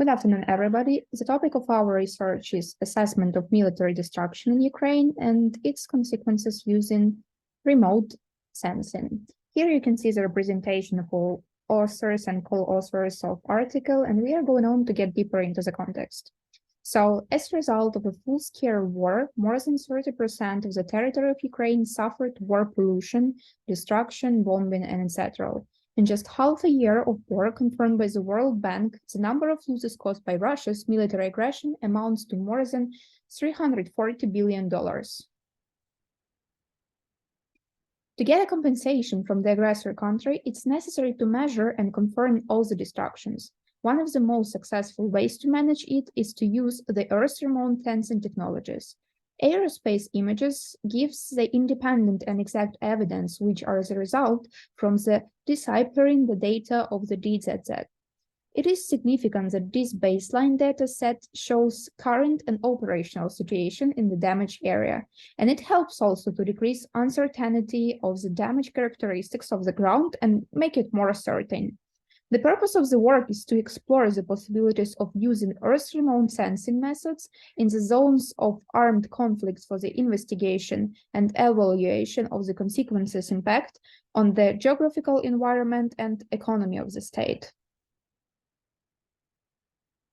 Good afternoon, everybody. The topic of our research is assessment of military destruction in Ukraine and its consequences using remote sensing. Here you can see the representation of all authors and co-authors of article, and we are going on to get deeper into the context. So, as a result of a full-scale war, more than 30% of the territory of Ukraine suffered war pollution, destruction, bombing, and etc. In just half a year of war confirmed by the World Bank, the number of losses caused by Russia's military aggression amounts to more than $340 billion. To get a compensation from the aggressor country, it's necessary to measure and confirm all the destructions. One of the most successful ways to manage it is to use the Earth remote sensing technologies. Aerospace images gives the independent and exact evidence, which are the result from the deciphering the data of the DZZ. It is significant that this baseline data set shows current and operational situation in the damaged area, and it helps also to decrease uncertainty of the damage characteristics of the ground and make it more certain. The purpose of the work is to explore the possibilities of using Earth remote sensing methods in the zones of armed conflicts for the investigation and evaluation of the consequences impact on the geographical environment and economy of the state.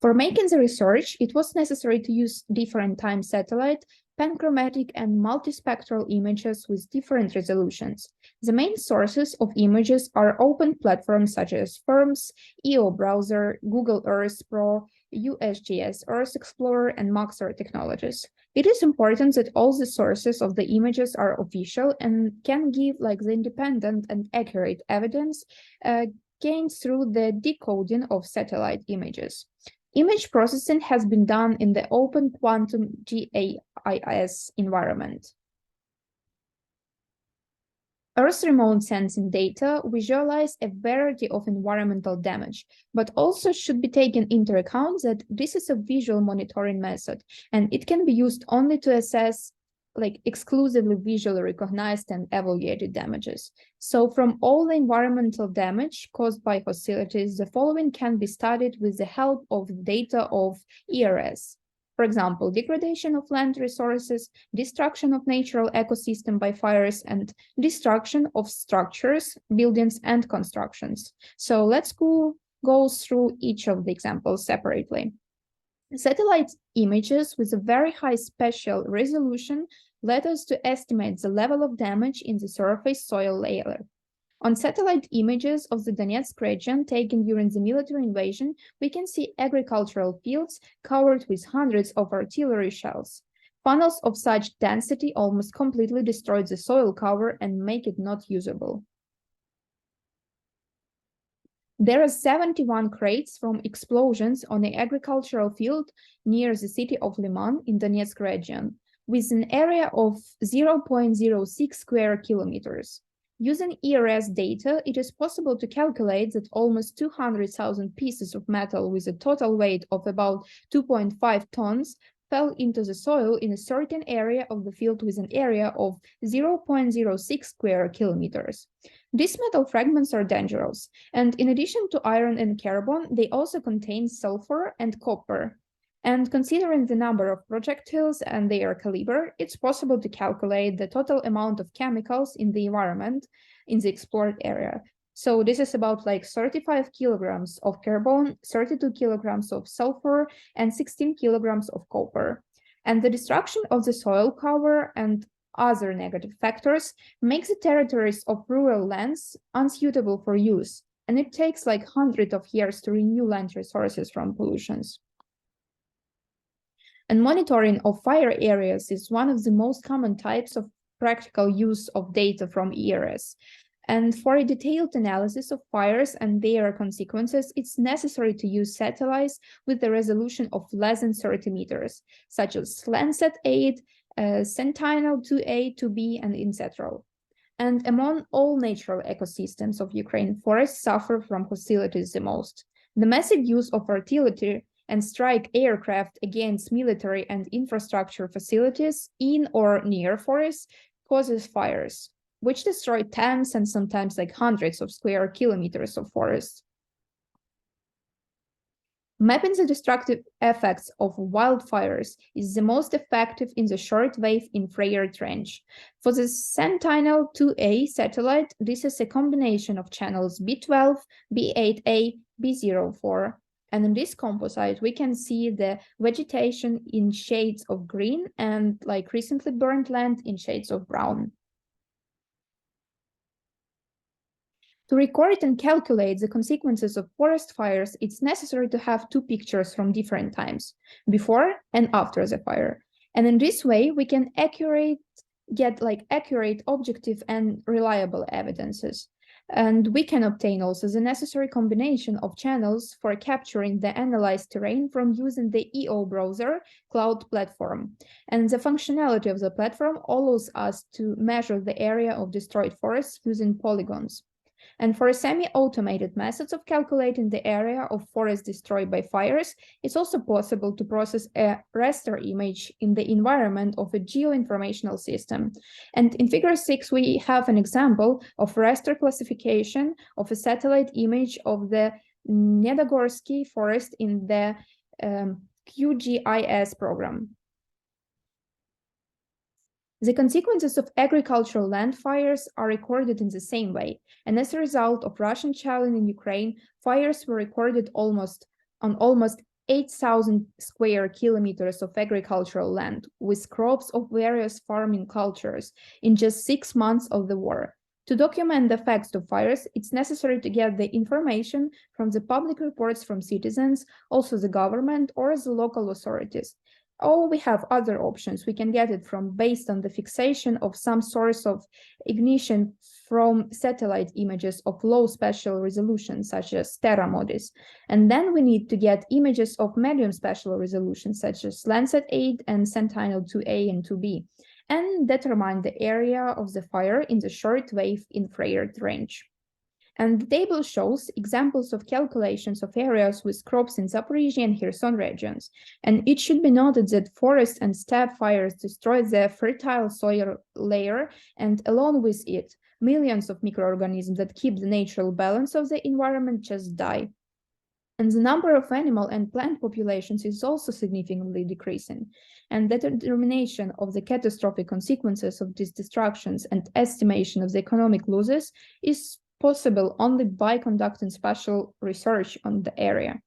For making the research, it was necessary to use different time satellite, panchromatic and multispectral images with different resolutions. The main sources of images are open platforms such as Firms, Ihor browser, Google Earth Pro, USGS Earth Explorer, and Maxar technologies. It is important that all the sources of the images are official and can give the independent and accurate evidence gained through the decoding of satellite images. Image processing has been done in the Open Quantum GAIS environment. Earth remote sensing data visualize a variety of environmental damage, but also should be taken into account that this is a visual monitoring method, and it can be used only to assess exclusively visually recognized and evaluated damages. So from all the environmental damage caused by hostilities, the following can be studied with the help of data of ERS. For example, degradation of land resources, destruction of natural ecosystem by fires, and destruction of structures, buildings, and constructions. So let's go through each of the examples separately. Satellite images with a very high spatial resolution led us to estimate the level of damage in the surface soil layer. On satellite images of the Donetsk region taken during the military invasion, we can see agricultural fields covered with hundreds of artillery shells. Funnels of such density almost completely destroyed the soil cover and make it not usable. There are 71 crates from explosions on an agricultural field near the city of Liman in Donetsk region, with an area of 0.06 square kilometers. Using ERS data, it is possible to calculate that almost 200,000 pieces of metal with a total weight of about 2.5 tons fell into the soil in a certain area of the field with an area of 0.06 square kilometers. These metal fragments are dangerous, and in addition to iron and carbon, they also contain sulfur and copper. And considering the number of projectiles and their caliber, it's possible to calculate the total amount of chemicals in the environment in the explored area. So this is about 35 kilograms of carbon, 32 kilograms of sulfur, and 16 kilograms of copper. And the destruction of the soil cover and other negative factors makes the territories of rural lands unsuitable for use, and it takes hundreds of years to renew land resources from pollutions. And monitoring of fire areas is one of the most common types of practical use of data from ERS. And for a detailed analysis of fires and their consequences, it's necessary to use satellites with the resolution of less than 30 meters, such as Landsat 8, Sentinel 2A, 2B, and etc. And among all natural ecosystems of Ukraine, forests suffer from hostilities the most. The massive use of artillery and strike aircraft against military and infrastructure facilities in or near forests causes fires, which destroy tens and sometimes hundreds of square kilometers of forest. Mapping the destructive effects of wildfires is the most effective in the shortwave infrared range. For the Sentinel-2A satellite, this is a combination of channels B12, B8A, B04. And in this composite, we can see the vegetation in shades of green and like recently burned land in shades of brown. To record and calculate the consequences of forest fires, it's necessary to have two pictures from different times, before and after the fire. And in this way, we can get accurate, objective, and reliable evidences. And we can obtain also the necessary combination of channels for capturing the analyzed terrain from using the Ihor browser cloud platform. And the functionality of the platform allows us to measure the area of destroyed forests using polygons. And for semi-automated methods of calculating the area of forest destroyed by fires, it's also possible to process a raster image in the environment of a geoinformational system. And in Figure 6, we have an example of raster classification of a satellite image of the Nedogorsky forest in the QGIS program. The consequences of agricultural land fires are recorded in the same way, and as a result of Russian challenge in Ukraine, fires were recorded on almost 8,000 square kilometers of agricultural land, with crops of various farming cultures, in just 6 months of the war. To document the effects of fires, it's necessary to get the information from the public reports from citizens, also the government or the local authorities. Or we have other options. We can get it from based on the fixation of some source of ignition from satellite images of low spatial resolution, such as Terra Modis. And then we need to get images of medium spatial resolution, such as Landsat 8 and Sentinel-2A and 2B, and determine the area of the fire in the shortwave infrared range. And the table shows examples of calculations of areas with crops in Zaporizhia and Kherson regions. And it should be noted that forest and steppe fires destroy the fertile soil layer, and along with it, millions of microorganisms that keep the natural balance of the environment just die. And the number of animal and plant populations is also significantly decreasing. And the determination of the catastrophic consequences of these destructions and estimation of the economic losses is possible only by conducting spatial research on the area.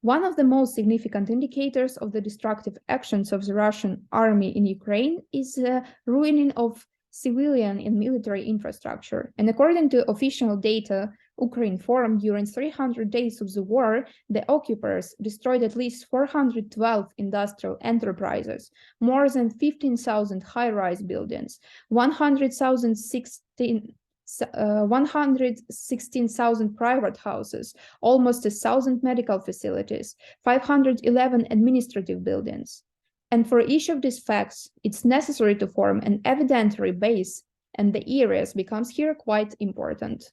One of the most significant indicators of the destructive actions of the Russian army in Ukraine is the ruining of civilian and military infrastructure. And according to official data, Ukrinform, during 300 days of the war, the occupiers destroyed at least 412 industrial enterprises, more than 15,000 high-rise buildings, 116,000 private houses, almost 1,000 medical facilities, 511 administrative buildings. And for each of these facts, it's necessary to form an evidentiary base, and the areas becomes here quite important.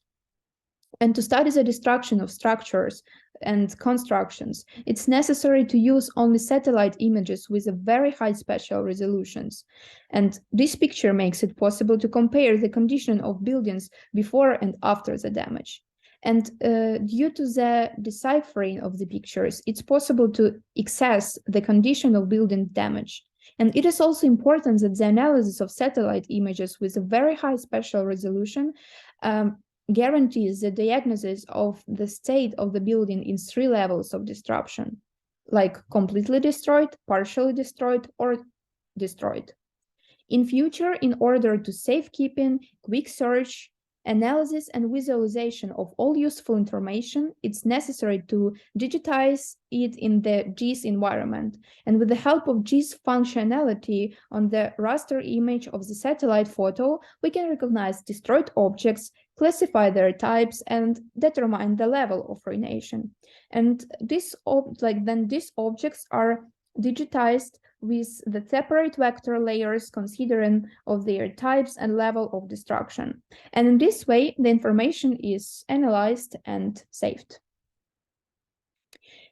And to study the destruction of structures and constructions, it's necessary to use only satellite images with a very high spatial resolutions. And this picture makes it possible to compare the condition of buildings before and after the damage. And due to the deciphering of the pictures, it's possible to access the condition of building damage. And it is also important that the analysis of satellite images with a very high spatial resolution guarantees the diagnosis of the state of the building in 3 levels of destruction, like completely destroyed, partially destroyed, or destroyed. In future, in order to safekeeping, quick search, analysis, and visualization of all useful information, it's necessary to digitize it in the GIS environment. And with the help of GIS functionality on the raster image of the satellite photo, we can recognize destroyed objects, classify their types, and determine the level of ruination. And these objects are digitized with the separate vector layers considering of their types and level of destruction. And in this way, the information is analyzed and saved.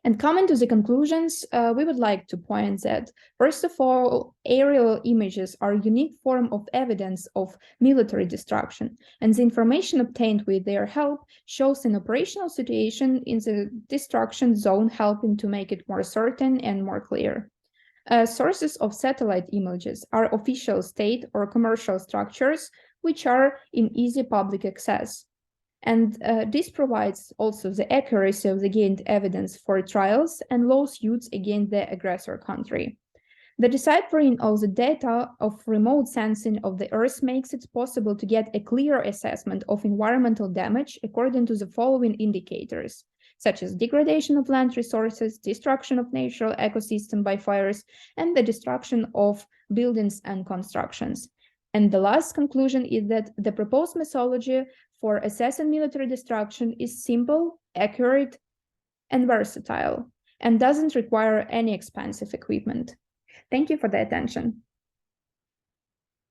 And coming to the conclusions, we would like to point that, first of all, aerial images are a unique form of evidence of military destruction, and the information obtained with their help shows an operational situation in the destruction zone, helping to make it more certain and more clear. Sources of satellite images are official state or commercial structures, which are in easy public access. And this provides also the accuracy of the gained evidence for trials and lawsuits against the aggressor country. The deciphering of the data of remote sensing of the Earth makes it possible to get a clear assessment of environmental damage according to the following indicators, such as degradation of land resources, destruction of natural ecosystem by fires, and the destruction of buildings and constructions. And the last conclusion is that the proposed methodology for assessing military destruction is simple, accurate, and versatile, and doesn't require any expensive equipment. Thank you for the attention.